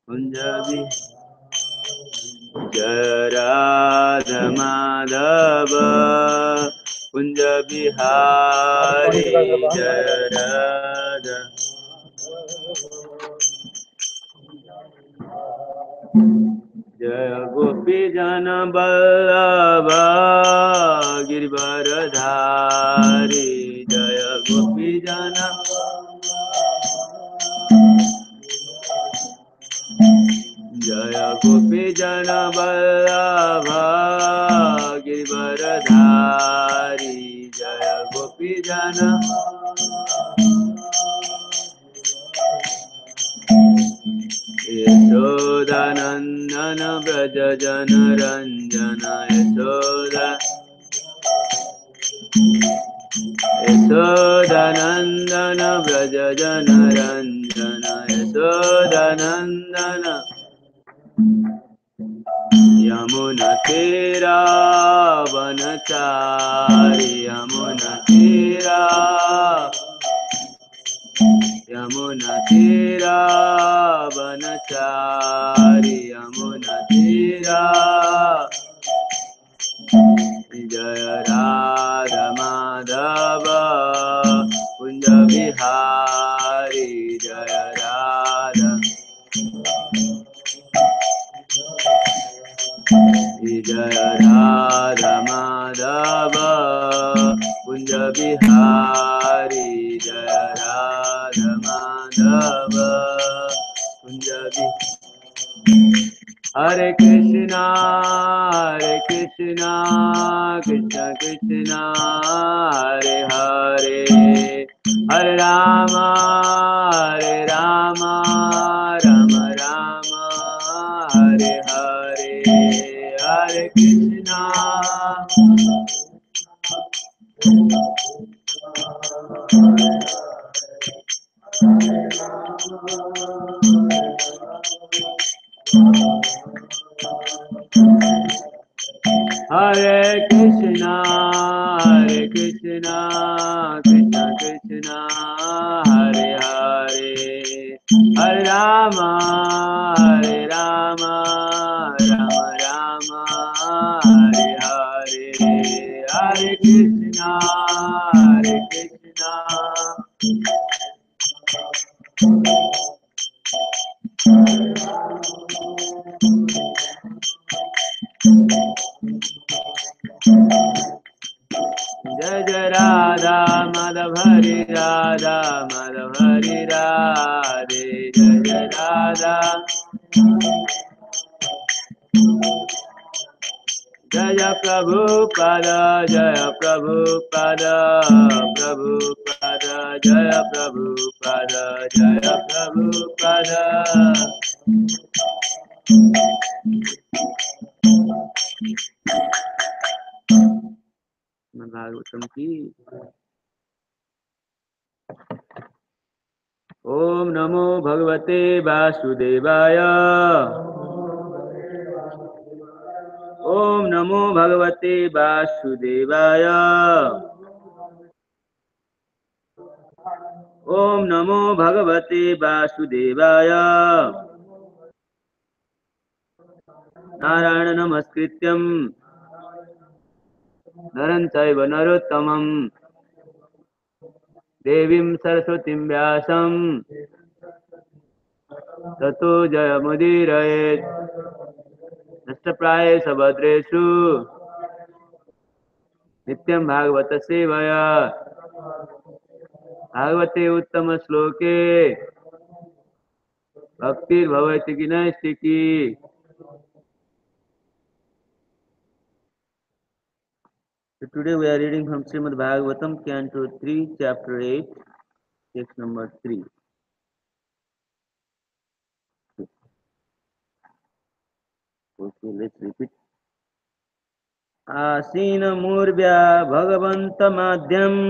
कुंज जय राधा माधव कुंज बिहारी जय राधा जय गोपी जन वल्लभ गिरिवरधारी जय गोपी जन जय गोपी जन वल्लभ गिरिवरधारी जय गोपी जन यशोदानंदन व्रज जन रंजन यशोदानंदन व्रज जन रंजन यशोदानंदन यमुना तेरा वनचारी यमुना तेरा वनचारी यमुना तेरा जय राधा माधव कुंज बिहारी जय राधा जय राधा माधव कुंज बिहारी जय राधा माधव कुंज हरे कृष्णा कृष्ण कृष्ण हरे हरे हरे राम राम राम हरे हरे हरे कृष्णा हरे कृष्णा कृष्ण कृष्ण हरे हरे हरे राम राम राम हरे हरे हरे कृष्णा जय जय राधा माधव हरे राधा माधव हरे राधे जय जय राधा जय प्रभुपाद जय प्रभुपाद प्रभुपाद जय प्रभुपाद जय प्रभुपाद भागवतम की ओम नमो भगवते वासुदेवाय ओम नमो भगवते वासुदेवाय ओम नमो भगवते वासुदेवाय नारायण नमस्कृत्यं नरं चैव नरोत्तमं देवीं सरस्वतीं व्यासं ततो जयमुदीरयेत् नष्टप्रायेषु भद्रेषु नित्यं भागवत सेवया भागवते उत्तम श्लोके भक्तिर्भवति कि नैष्ठिकी So today we are reading from Srimad Bhagavatam, Canto 3, Chapter 8, text number 3. Okay, let's repeat. आसीन मूर्व्या भगवन्तमाद्यम्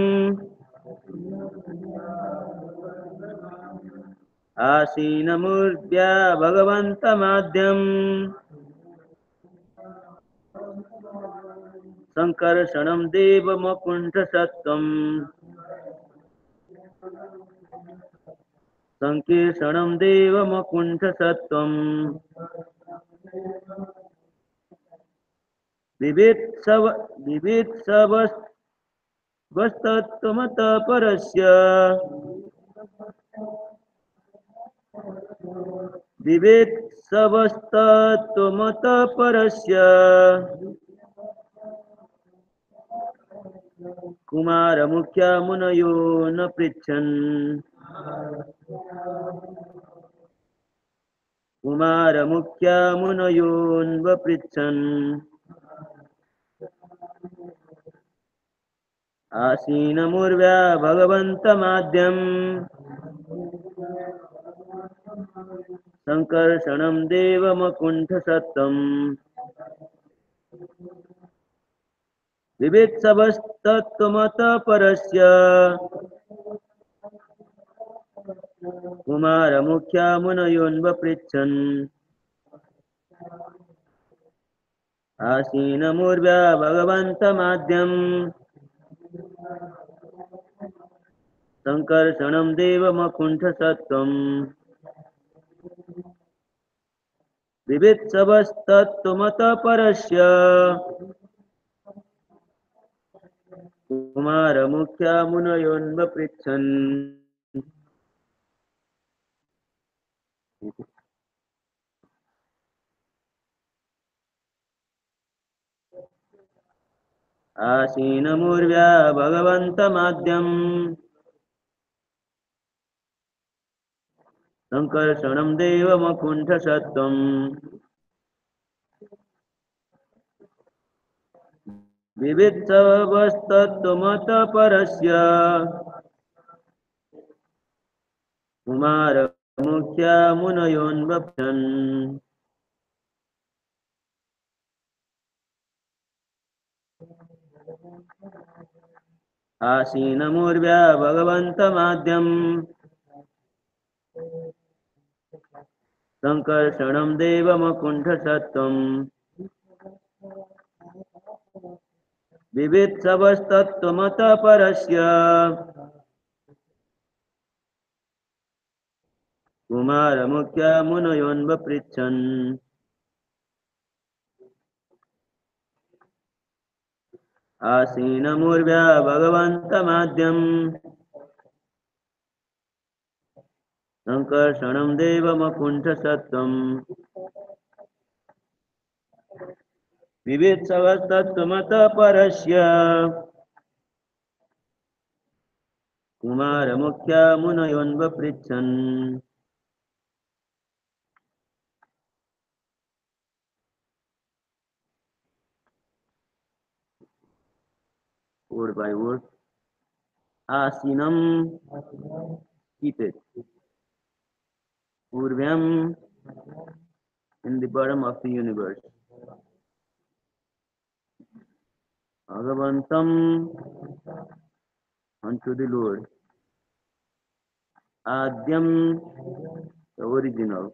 आसीन मूर्व्या भगवन्तमाद्यम् संकर्षणं देवमकुण्ठसत्त्वम् संकीर्षणं देवमकुण्ठसत्त्वम् विवित्सव विवित्सवस्तत्त्वमतः परस्य विवित्सवस्तत्त्वमतः परस्य कुमारमुख्या मुनयो न पृच्छन् कुमारमुख्या मुनयोन्वपृच्छन् आसीनमुर्व्या भगवन्तमाद्यम् सङ्कर्षणं देवमकुण्ठसत्तम् विवित्सवस्तत्त्वमतः परस्य कुमारमुख्या मुनयोन्वपृच्छन् आसीनमुर्व्या भगवन्तमाद्यम् सङ्कर्षणं देवमकुण्ठसत्त्वम् विवित्सवस्तत्त्वमतः परस्य कुमारमुख्या मुनयोन्वपृच्छन् आसीनमुर्व्या भगवन्तमाद्यम् सङ्कर्षणं देवमकुण्ठसत्त्वम् विवित्सवस्तत्त्वमतः परस्य कुमारमुख्या मुनयोन्वपृच्छन् आसीनमुर्व्या भगवन्तमाद्यम् सङ्कर्षणं देवमकुण्ठसत्त्वम् विवित्सवस्तत्त्वमतः परस्य कुमारमुख्या मुनयोन्वपृच्छन् आसीनमुर्व्या भगवन्तमाद्यम् सङ्कर्षणं देवमकुण्ठसत्त्वम् विवित्सवस्तत्त्वमतः परस्य कुमारमुख्या मुनयोन्वपृच्छन् word by word. Asinam, keep it. Urvyam, in the bottom of the universe. Bhagavantam, unto the Lord. Adyam, the original.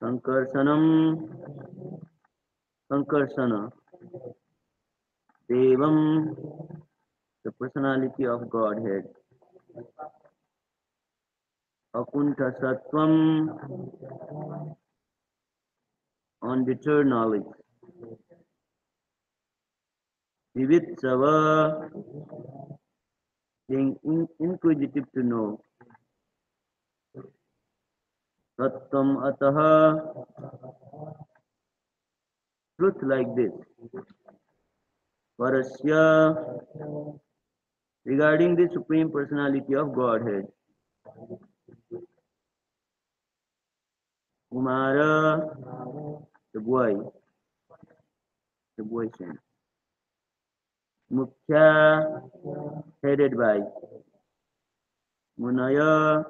Sankarsanam, Sankarsana. Devam, the personality of Godhead. Akunta Sattvam, undeterred knowledge. Vivitsava, being inquisitive to know. Sattvam Ataha, truth like this. Parasya, regarding the Supreme Personality of Godhead. Kumara, the boy saint. Mukhya, headed by. Munaya,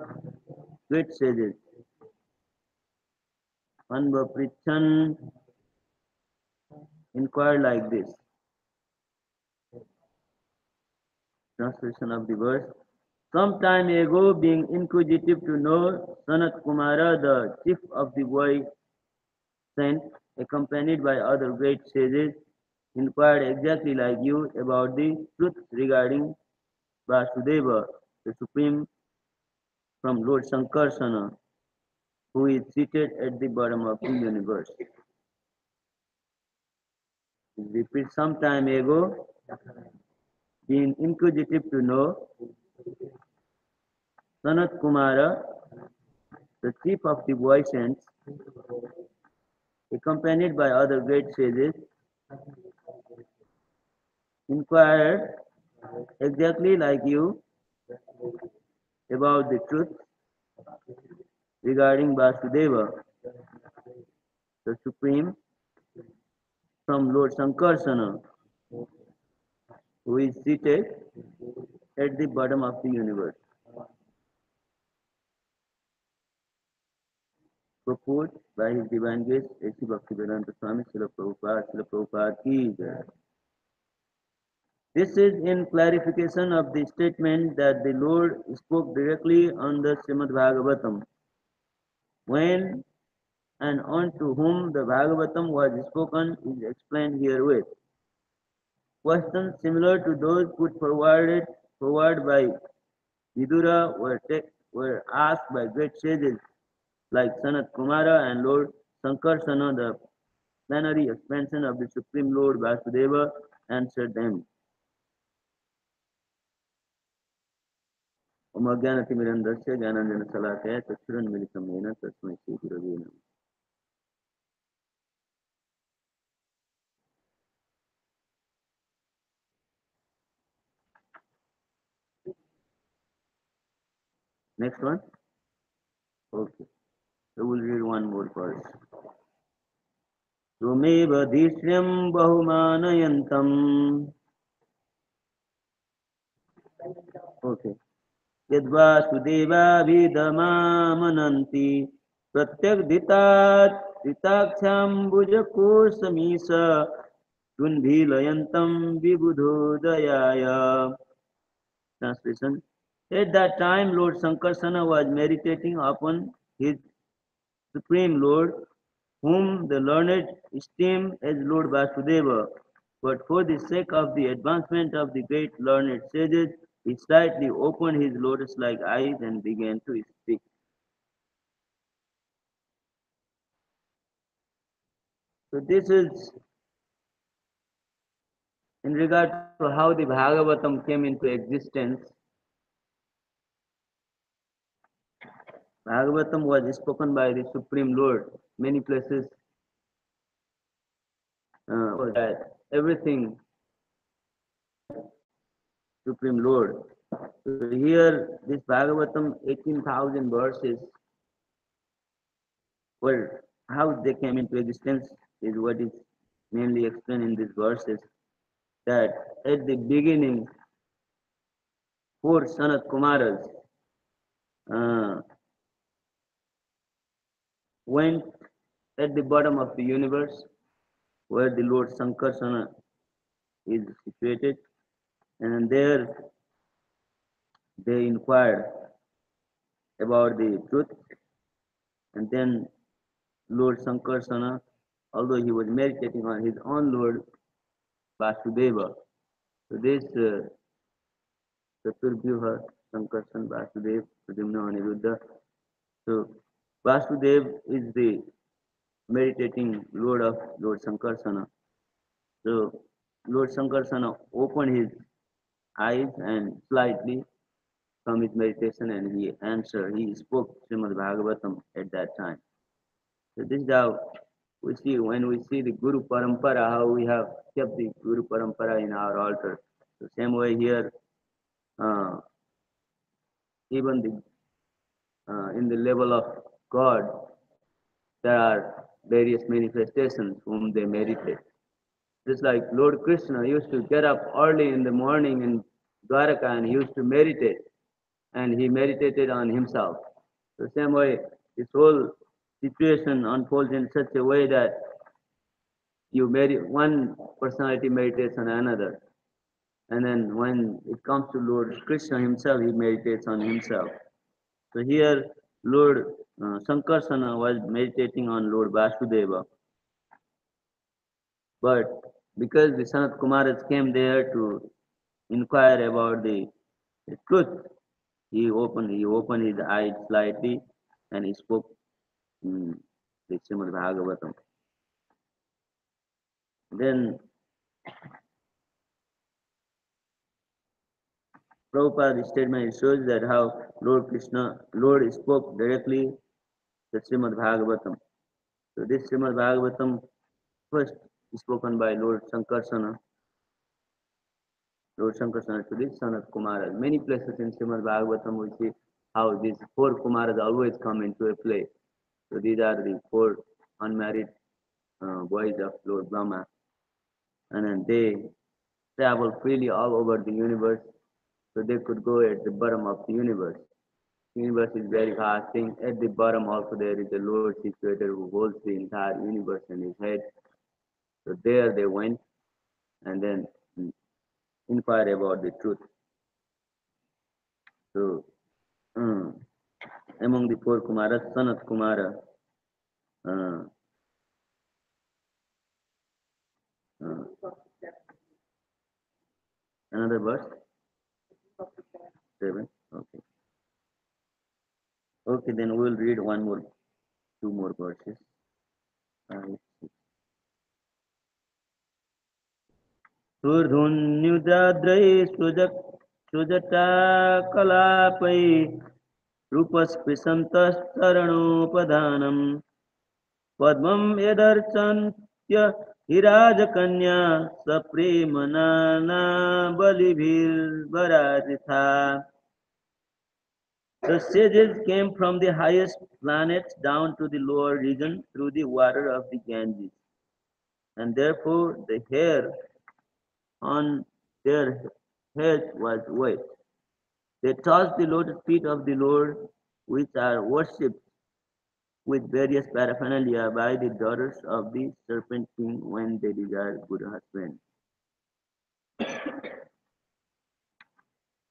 great sages. Anvapritchan, inquire like this. Translation of the verse. Some time ago, being inquisitive to know, Sanat Kumara, the chief of the boy saint, accompanied by other great sages, inquired exactly like you about the truth regarding Vasudeva, the Supreme from Lord Sankarsana, who is seated at the bottom of the universe. Repeat some time ago, being inquisitive to know, Sanat Kumara, the chief of the Vaishnavas, accompanied by other great sages, inquired exactly like you about the truth regarding Vasudeva, the Supreme, from Lord Sankarsana, who is seated at the bottom of the universe. Purport by His Divine Grace, A.C. Bhaktivedanta Swami Srila Prabhupada ki jai. This is in clarification of the statement that the Lord spoke directly on the Srimad Bhagavatam. When and unto whom the Bhagavatam was spoken is explained herewith. Questions similar to those put forward by Vidura were asked by great sages like Sanat Kumara and Lord Sankarsana. The plenary expansion of the Supreme Lord Vasudeva answered them. Om Ajnanatimirandasya Jnananjana Salakaya Chakshuranmilitam Yena Tasmai Shri Gurave Namah. Next one? Okay. So we'll read one more verse. Tumev Dhishyam Bahumanayantam. Okay. यद्वासुदेवाभिधमामनन्ति प्रत्यग्धितात् त्रिताक्षाम्बुजकोशमीश तुन्भिलयन्तं विबुधोदयाय. Translation. At that time, Lord Sankarsana was meditating upon his Supreme Lord, whom the learned esteem as Lord Vasudeva. But for the sake of the advancement of the great learned sages, he slightly opened his lotus-like eyes and began to speak. So this is in regard to how the Bhagavatam came into existence. Bhagavatam was spoken by the Supreme Lord. Many places that everything Supreme Lord. So here, this Bhagavatam, 18,000 verses, well, how they came into existence is what is mainly explained in these verses. That at the beginning, four Sanat Kumaras uh, went at the bottom of the universe where the Lord Sankarsana is situated, and there they inquired about the truth, and then Lord Sankarsana, although he was meditating on his own Lord Vasudeva, so this Chaturvyuha, Sankarsana, Vasudev, Pradyumna, Aniruddha. So Vasudev is the meditating Lord of Lord Sankarsana. So Lord Sankarsana opened his eyes and slightly from his meditation and he answered, he spoke Srimad Bhagavatam at that time. So this is how we see when we see the Guru Parampara, how we have kept the Guru Parampara in our altar. The same way here, uh, even the in the level of God, there are various manifestations whom they meditate. Just like Lord Krishna used to get up early in the morning in Dwaraka and he used to meditate, and he meditated on himself. The same way, this whole situation unfolds in such a way that one personality meditates on another, and then when it comes to Lord Krishna himself, he meditates on himself. So here, Lord Sankarsana was meditating on Lord Vasudeva, but because the Sanat Kumaras came there to inquire about the truth, he opened his eyes slightly and he spoke mm, the Srimad Bhagavatam. Then Prabhupada's statement shows that how Lord spoke directly the Srimad Bhagavatam. So this Srimad Bhagavatam first spoken by Lord Shankarsana to this son of Kumara. Many places in Srimad Bhagavatam we see how these four Kumaras always come into a play. So these are the four unmarried boys of Lord Brahma, and then they travel freely all over the universe, so they could go at the bottom of the universe. The universe is very vast thing. At the bottom also there is a Lord situated who holds the entire universe in his head. So there they went and then inquire about the truth. So um, among the four Kumaras, Sanat Kumara, uh, uh, another verse, 7. Okay. Okay, then we'll read two more verses. Five, Surdhunyudadraй sujata रूपस्पृशन्तश्चरणोपधानम् पद्मं यदर्चन्त्य विराजकन्या सप्रेमनाना बलिभिर्वराजिता. The sages came from the highest planets down to the lower region through the water of the Ganges, and therefore the hair on their heads was wet. They touched the lotus feet of the Lord, which are worshipped with various paraphernalia by the daughters of the serpent king when they desire good husband.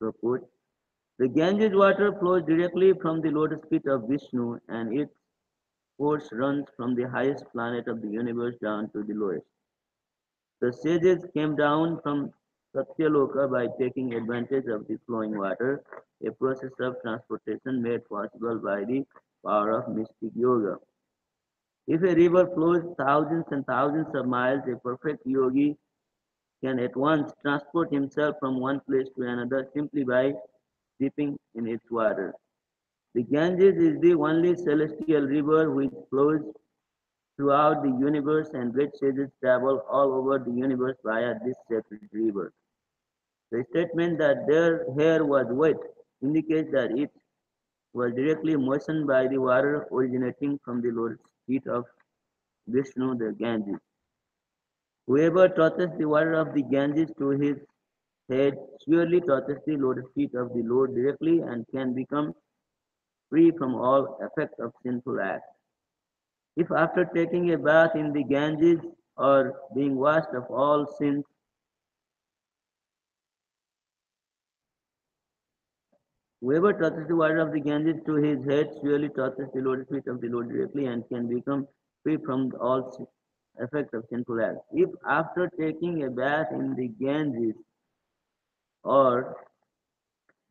Purport. The Ganges water flows directly from the lotus feet of Vishnu, and its course runs from the highest planet of the universe down to the lowest. The sages came down from Satyaloka by taking advantage of the flowing water, a process of transportation made possible by the power of mystic yoga. If a river flows thousands and thousands of miles, a perfect yogi can at once transport himself from one place to another simply by dipping in its water. The Ganges is the only celestial river which flows throughout the universe, and great sages travel all over the universe via this sacred river. The statement that their hair was wet indicates that it was directly moistened by the water originating from the lotus feet of Vishnu, the Ganges. Whoever touches the water of the Ganges to his head surely touches the lotus feet of the Lord directly and can become free from all effect of sinful acts. If after taking a bath in the Ganges or being washed of all sins, whoever touches the water of the Ganges to his head surely touches the lotus feet of the Lord directly and can become free from all effect of sinful acts. If after taking a bath in the Ganges or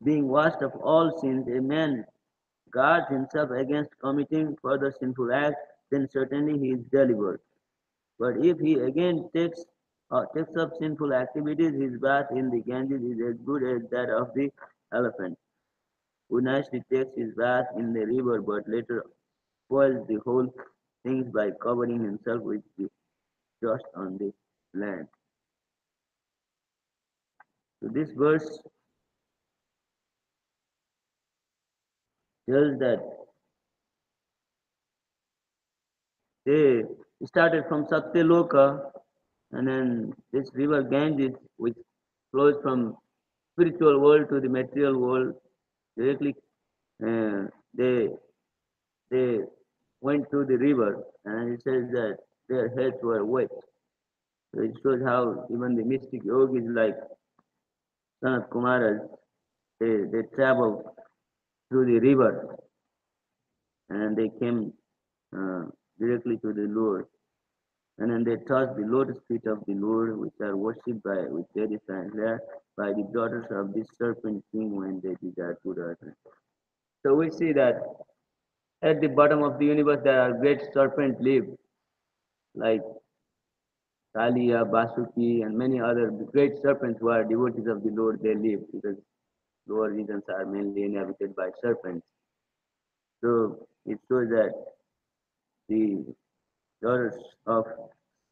being washed of all sins, a man guards himself against committing further sinful acts, then certainly he is delivered. But if he again takes up sinful activities, his bath in the Ganges is as good as that of the elephant, who nicely takes his bath in the river but later spoils the whole things by covering himself with the dust on the land. So this verse tells that they started from Satyaloka, and then this river Ganges, which flows from spiritual world to the material world, directly uh, they they went to the river, and it says that their heads were wet. So it shows how even the mystic yogis like Sanat Kumaras, they travel through the river and they came uh, directly to the Lord. And then they touch the lotus feet of the Lord, which are worshipped by with their different hair by the daughters of the serpent king when they desire good utterance. So we see that at the bottom of the universe there are great serpent live like Kalia, Basuki, and many other great serpents who are devotees of the Lord. They live because lower regions are mainly inhabited by serpents. So it shows that the daughters of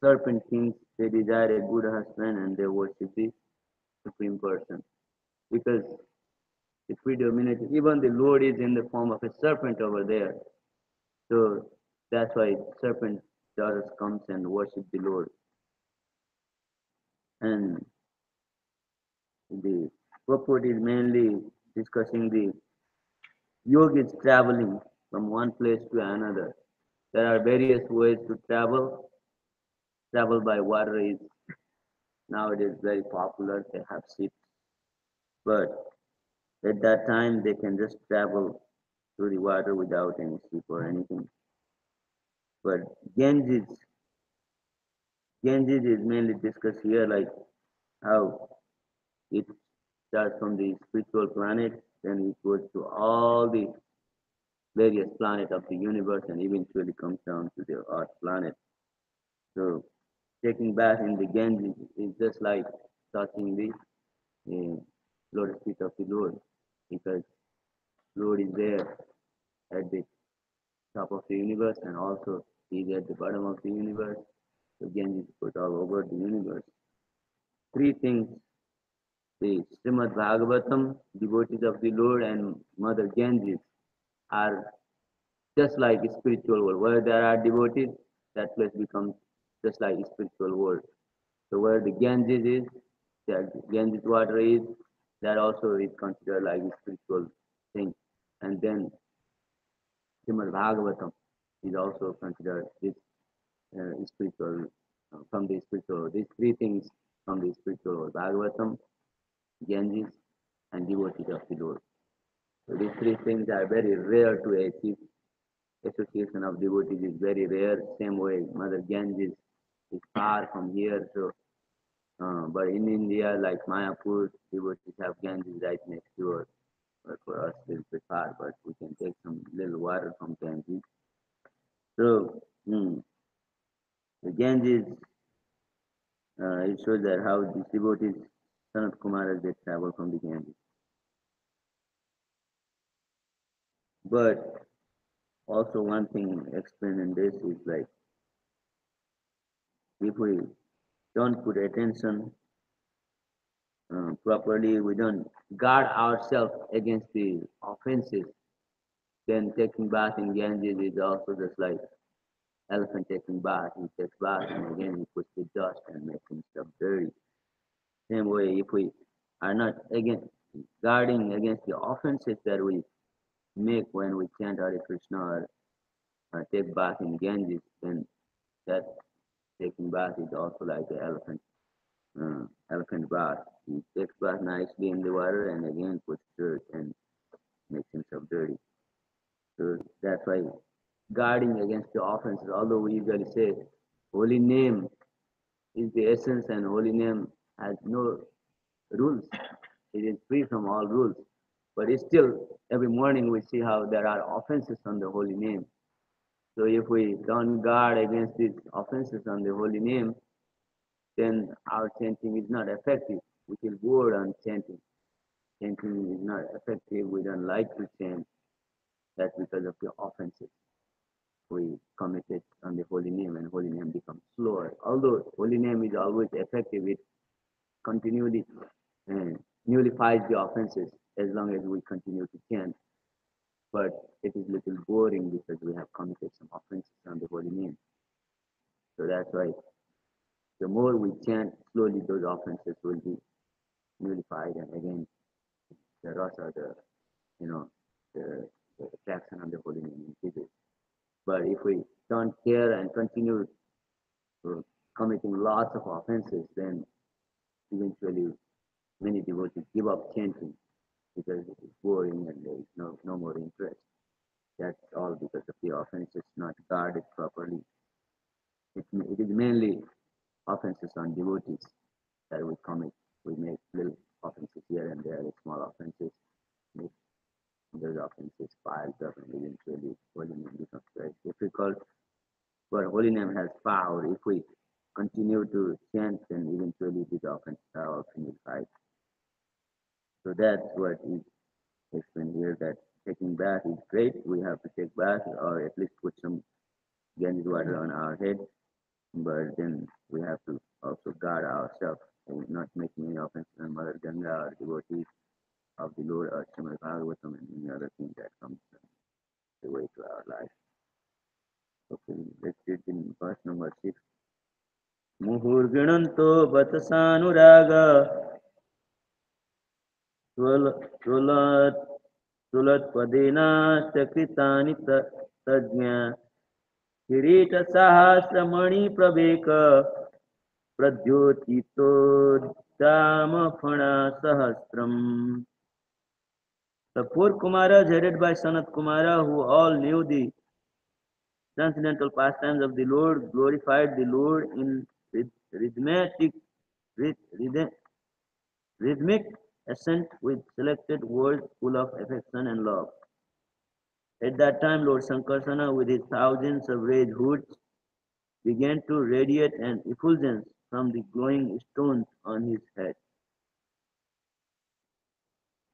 serpent kings they desire a good husband and they worship the supreme person because the predominated even the Lord is in the form of a serpent over there. So that's why serpent daughters comes and worship the Lord. And the purport is mainly discussing the yoga is traveling from one place to another. There are various ways to travel. Travel by water is nowadays very popular. They have ships, but at that time they can just travel through the water without any ship or anything. But Ganges, Ganges is mainly discussed here, like how it starts from the spiritual planet, then it goes to all the various planets of the universe, and eventually comes down to the Earth planet. So taking bath in the Ganges is just like touching the uh, lotus feet of the Lord, because Lord is there at the top of the universe, and also He is at the bottom of the universe. So Ganges is put all over the universe. Three things: the Srimad Bhagavatam, devotees of the Lord, and Mother Ganges are just like a spiritual world. Where there are devotees, that place becomes just like a spiritual world. So where the Ganges is, that Ganges water is, that also is considered like a spiritual thing. And then Srimad Bhagavatam is also considered this spiritual, from the spiritual. These three things from the spiritual world: Bhagavatam, Ganges, and devotees of the Lord. So these three things are very rare to achieve. Association of devotees is very rare. Same way, Mother Ganges is far from here. So, but in India, like Mayapur, devotees have Ganges right next door. But for us, it's a bit far. But we can take some little water from Ganges. So, the Ganges, it shows that how these devotees, son of Kumaras, they travel from the Ganges. But also one thing explained in this is like if we don't put attention properly, we don't guard ourselves against the offenses, then taking bath in Ganges is also just like elephant taking bath. He takes bath and again he puts the dust and makes himself dirty. Same way, if we are not again guarding against the offenses that we make when we chant Hare Krishna or take bath in Ganges, then that taking bath is also like the elephant bath. He takes bath nicely in the water and again puts dirt and makes himself dirty. So that's why guarding against the offenses, although we usually say holy name is the essence and holy name has no rules. It is free from all rules. But it's still, every morning we see how there are offenses on the holy name. So if we don't guard against these offenses on the holy name, then our chanting is not effective. We feel bored on chanting. Chanting is not effective. We don't like to chant. That's because of the offenses we committed on the holy name, and holy name becomes slower. Although holy name is always effective, it continually uh, nullifies the offenses as long as we continue to chant. But it is little boring because we have committed some offenses on the holy name. So that's why the more we chant, slowly those offenses will be nullified, and again the rasa, you know, the, the attraction on the holy name increases. But if we don't care and continue committing lots of offenses, then eventually many devotees give up chanting because it is boring and there is no more interest. That's all because of the offenses not guarded properly. It is mainly offenses on devotees that we commit. We make little offenses here and there, small offenses. Make those offenses piled up, and eventually holy name becomes very difficult. But holy name has power. If we continue to chant, then eventually these offenses are all finished. So that's what is explained here, that taking bath is great. We have to take bath or at least put some Ganges water on our head. But then we have to also guard ourselves and not making any offense to Mother Ganga or devotees of the Lord or Srimad Bhagavatam and any other thing that comes the way to our life. Okay, let's read in verse number 6. Muhurginanto Batasanuraga Tulat Tulat Padena Sakritani Tajna Kirita Sahasramani Prabeka Pradyotito Damafana Sahasram. The four Kumaras headed by Sanat Kumara, who all knew the transcendental pastimes of the Lord, glorified the Lord in rhythmic, rhythmic ascent with selected words full of affection and love. At that time, Lord Sankarsana, with his thousands of red hoods, began to radiate an effulgence from the glowing stones on his head.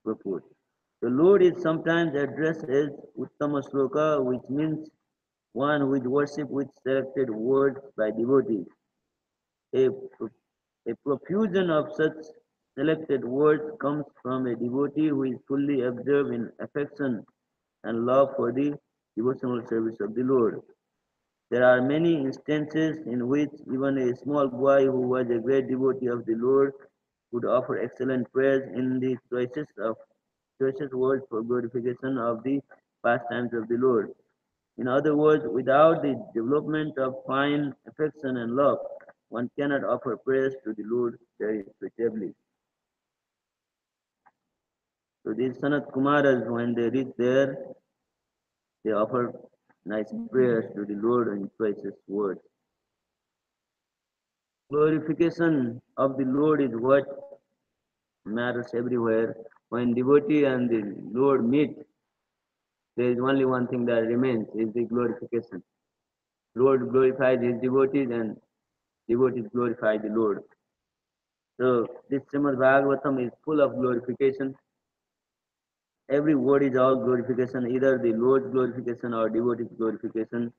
Purport. The Lord is sometimes addressed as Uttama Sloka, which means one who is worshipped with selected words by devotees. A, a profusion of such selected words comes from a devotee who is fully absorbed in affection and love for the devotional service of the Lord. There are many instances in which even a small boy who was a great devotee of the Lord would offer excellent prayers in the choicest words for glorification of the pastimes of the Lord. In other words, without the development of fine affection and love, one cannot offer prayers to the Lord very suitably. So these Sanat Kumaras, when they reach there, they offer nice prayers to the Lord in choicest words. Glorification of the Lord is what matters everywhere. When devotee and the Lord meet, there is only one thing that remains, is the glorification. Lord glorifies his devotees and devotees glorify the Lord. So this Srimad Bhagavatam is full of glorification. Every word is all glorification, either the Lord's glorification or devotee's glorification.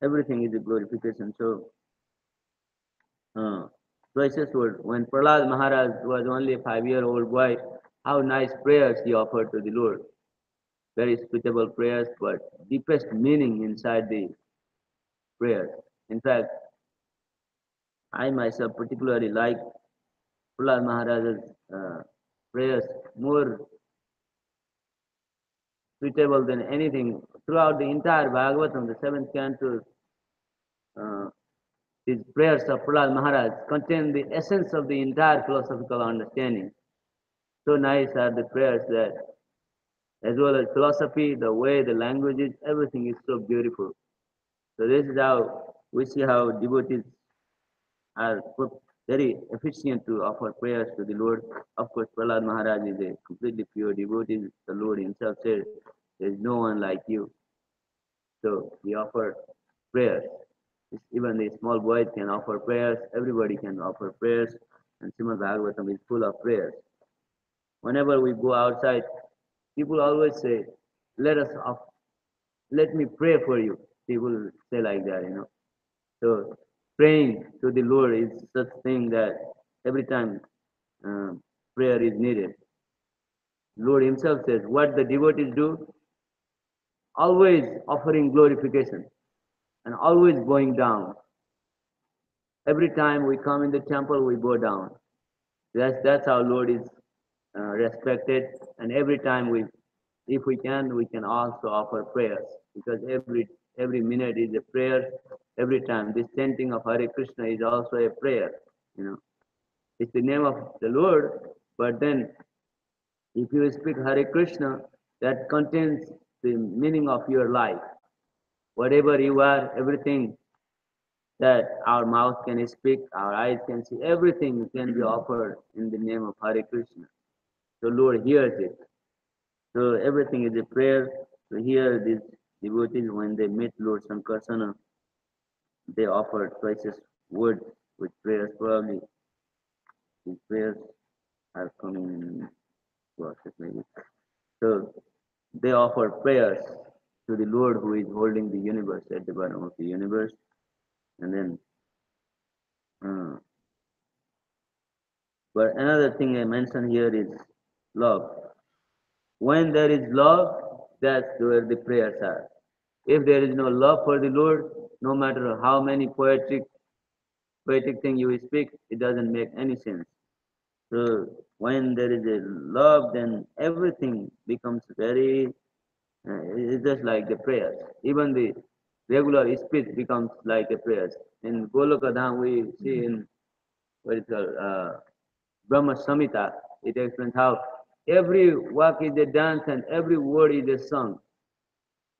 Everything is a glorification. So, precious word. When Prahlad Maharaj was only a 5-year-old boy, how nice prayers he offered to the Lord. Very suitable prayers, but deepest meaning inside the prayers. In fact, I myself particularly like Prahlad Maharaj's prayers more suitable than anything. Throughout the entire Bhagavatam, the seventh canto, uh, these prayers of Prahlad Maharaj contain the essence of the entire philosophical understanding. So nice are the prayers that, as well as philosophy, the way, the languages, everything is so beautiful. So this is how we see how devotees are very efficient to offer prayers to the Lord. Of course, Prahlad Maharaj is a completely pure devotee. The Lord himself said, there is no one like you. So we offer prayers. Even the small boys can offer prayers. Everybody can offer prayers. And Srimad Bhagavatam is full of prayers. Whenever we go outside, people always say, "Let us off, let me pray for you." People say like that. So praying to the Lord is such thing that every time uh, prayer is needed. Lord Himself says, what the devotees do, always offering glorification and always bowing down. Every time we come in the temple, we bow down. That's how Lord is respected. And every time if we can also offer prayers because every minute is a prayer. Every time this chanting of Hare Krishna is also a prayer. You know, it's the name of the Lord, but then if you speak Hare Krishna, that contains the meaning of your life. Whatever you are, everything that our mouth can speak, our eyes can see, everything can be offered in the name of Hare Krishna. So Lord hears it. So everything is a prayer. So here these devotees, when they meet Lord Sankarsana, they offer choicest words with prayers. Probably these prayers are coming in process maybe. So they offer prayers to the Lord who is holding the universe at the bottom of the universe. And then, uh, but another thing I mentioned here is love. When there is love, that's where the prayers are. If there is no love for the Lord, no matter how many poetic thing you speak, it doesn't make any sense. So when there is a love, then everything becomes very. It's just like the prayers. Even the regular speech becomes like a prayers. In Golokadham, we see in what is called Brahma Samhita, it explains how every walk is a dance and every word is a song.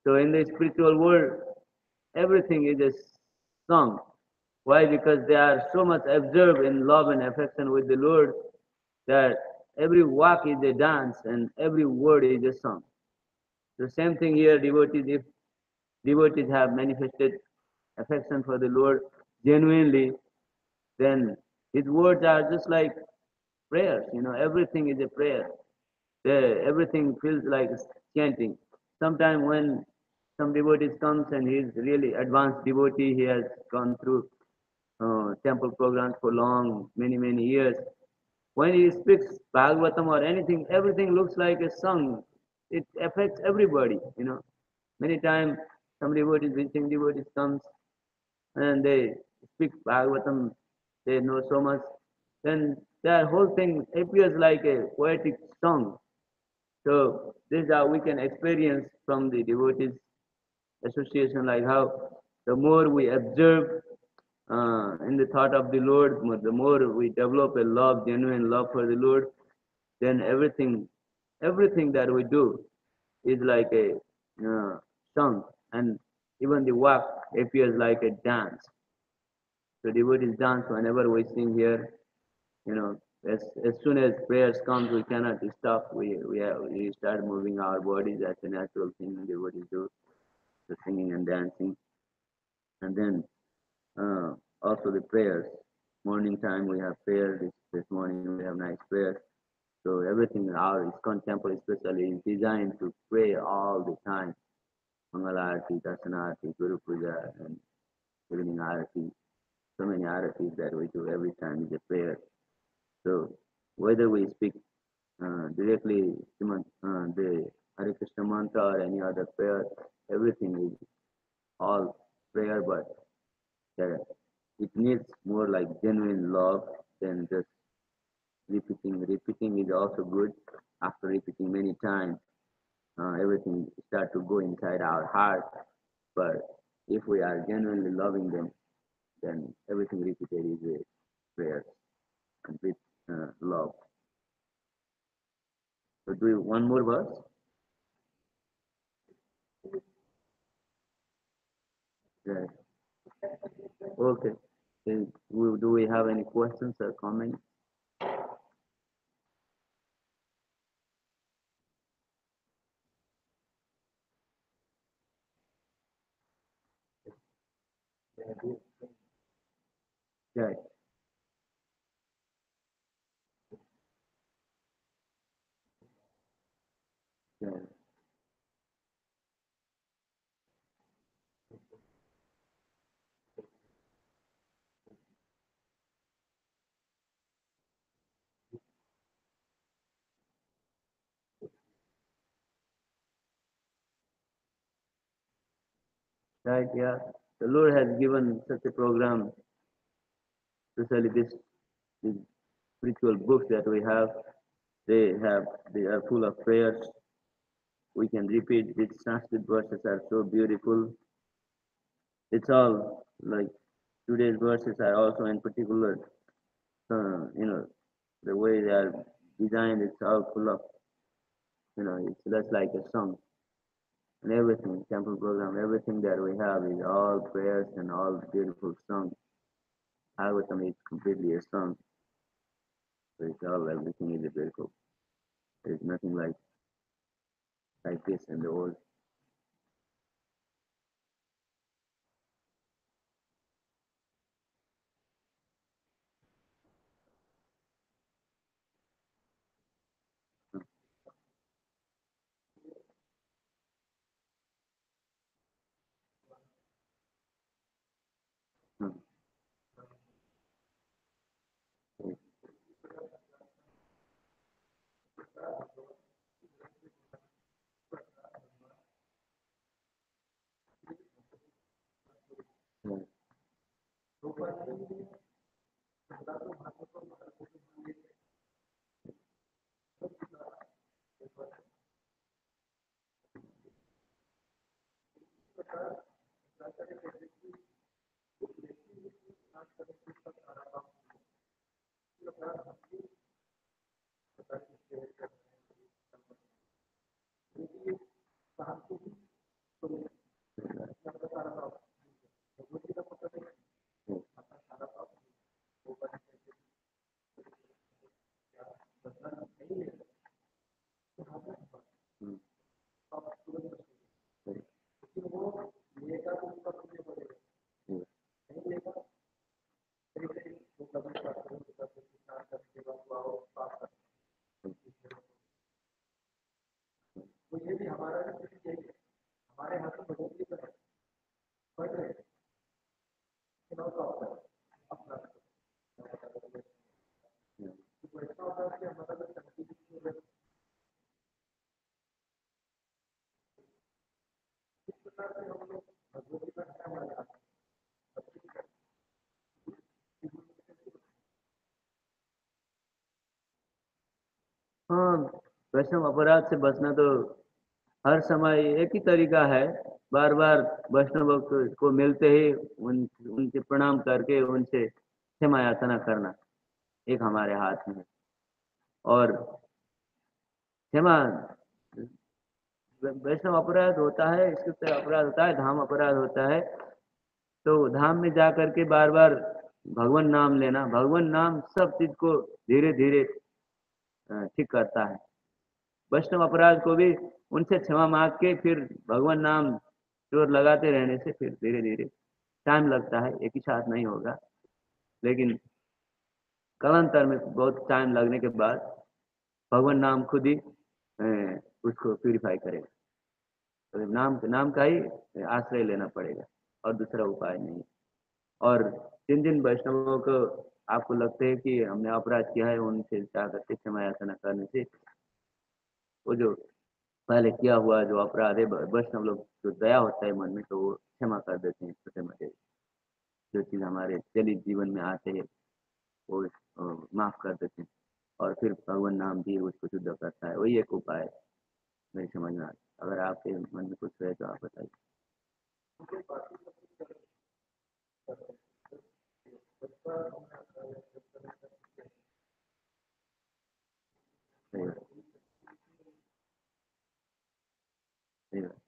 So in the spiritual world, everything is a song. Why? Because they are so much absorbed in love and affection with the Lord that every walk is a dance and every word is a song. The same thing here, devotees, if devotees have manifested affection for the Lord genuinely, then his words are just like prayers. Everything is a prayer. Everything feels like chanting. Sometimes when some devotees comes and he's really advanced devotee, he has gone through temple programs for long, many years. When he speaks Bhagavatam or anything, everything looks like a song. It affects everybody. Many times some devotees, visiting devotees comes and they speak Bhagavatam, they know so much, then their whole thing appears like a poetic song. So this is how we can experience from the devotees association, like how the more we observe in the thought of the Lord, the more we develop a love, genuine love for the Lord, then everything that we do is like a song, and even the walk appears like a dance. So devotees dance whenever we sing here. You know, as soon as prayers comes, we cannot stop. We start moving our bodies. That's a natural thing devotees do, the singing and dancing. And then also the prayers. Morning time we have prayers. This morning we have nice prayers. So everything in our ISKCON temple especially is designed to pray all the time. Mangala Arati, Dasana Arati, Guru Puja, and evening Arati. So many Aratis that we do every time is a prayer. So whether we speak directly the Hare Krishna mantra or any other prayer, everything is all prayer, but uh, it needs more like genuine love than just repeating. Repeating is also good. After repeating many times, everything start to go inside our heart. But if we are genuinely loving them, then everything repeated is a prayer, complete love. So do one more verse. Yeah. Okay. Do we have any questions or comments? Yeah. Yeah. Right. Yeah. The Lord has given such a program, especially these spiritual books that we have. They have they are full of prayers. We can repeat. These Sanskrit verses are so beautiful. It's all like today's verses are also in particular. The way they are designed. It's all full of. It's just like a song. and everything, temple program, everything that we have is all prayers and all beautiful songs. Bhagavatam is completely a song, so it's all everything is a beautiful. There is nothing like this in the world. Hmm. Hmm. Hmm. Hmm. हाँ, वैष्णव अपराध से बचना तो हर समय एक ही तरीका है। बार बार वैष्णव को मिलते ही उनके प्रणाम करके उनसे क्षमा याचना करना एक हमारे हाथ में है। और क्षमा वैष्णव अपराध होता है, इसके तरह अपराध होता है, धाम अपराध होता है। तो धाम में जा करके बार बार भगवान नाम लेना, भगवान नाम सब चीज को धीरे धीरे ठीक करता है। वैष्णव अपराध को भी उनसे क्षमा मांग के फिर भगवान नाम जोर लगाते रहने से फिर धीरे धीरे टाइम लगता है, एक ही साथ नहीं होगा, लेकिन कालांतर में बहुत टाइम लगने के बाद भगवान नाम खुद ही उसको प्यूरिफाई करेगा। तो नाम का ही आश्रय लेना पड़ेगा और दूसरा उपाय नहीं। और जिन जिन वैष्णवों को आपको लगता है कि हमने अपराध किया है, उनसे जा करके क्षमा याचना करने से वो जो पहले किया हुआ जो अपराध है, वैष्णव लोग जो दया होता है मन में, तो वो क्षमा कर देते हैं। छोटे मोटे जो चीज हमारे डेली जीवन में आते हैं वो माफ कर देते हैं, और फिर भगवान नाम भी उसको शुद्ध करता है। वही एक उपाय है मेरी समझ में आता है। अगर आपके मन में कुछ है तो आप बताइए। सही बात, सही बात।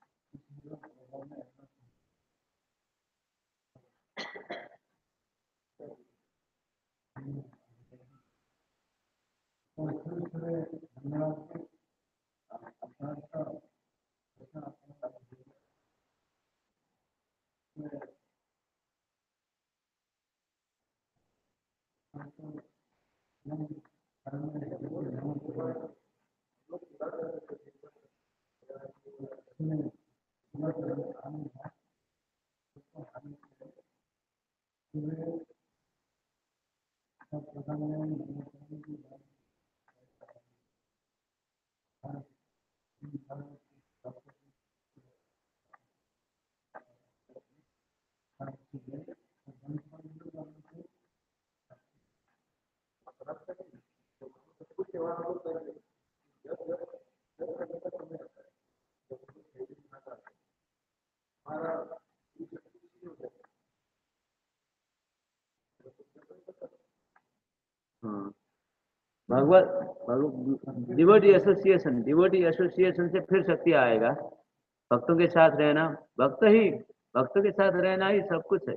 हाँ, भगवत डिवोटी एसोसिएशन से फिर शक्ति आएगा। भक्तों के साथ रहना, भक्त ही भक्तों के साथ रहना ही सब कुछ है।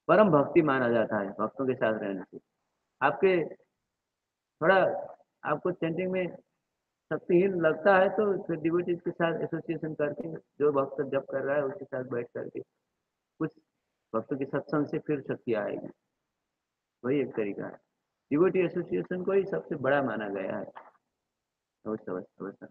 परम भक्ति माना जाता है भक्तों के साथ रहने से। आपके थोड़ा आपको चैंटिंग में शक्तिहीन लगता है तो फिर डिवोटीज के साथ एसोसिएशन करके, जो भक्त जप कर रहा है उसके साथ बैठ करके कुछ भक्तों के सत्संग से फिर शक्ति आएगी। वही एक तरीका है। डिवोटी एसोसिएशन को ही सबसे बड़ा माना गया है। अवश्य अवश्य अवश्य।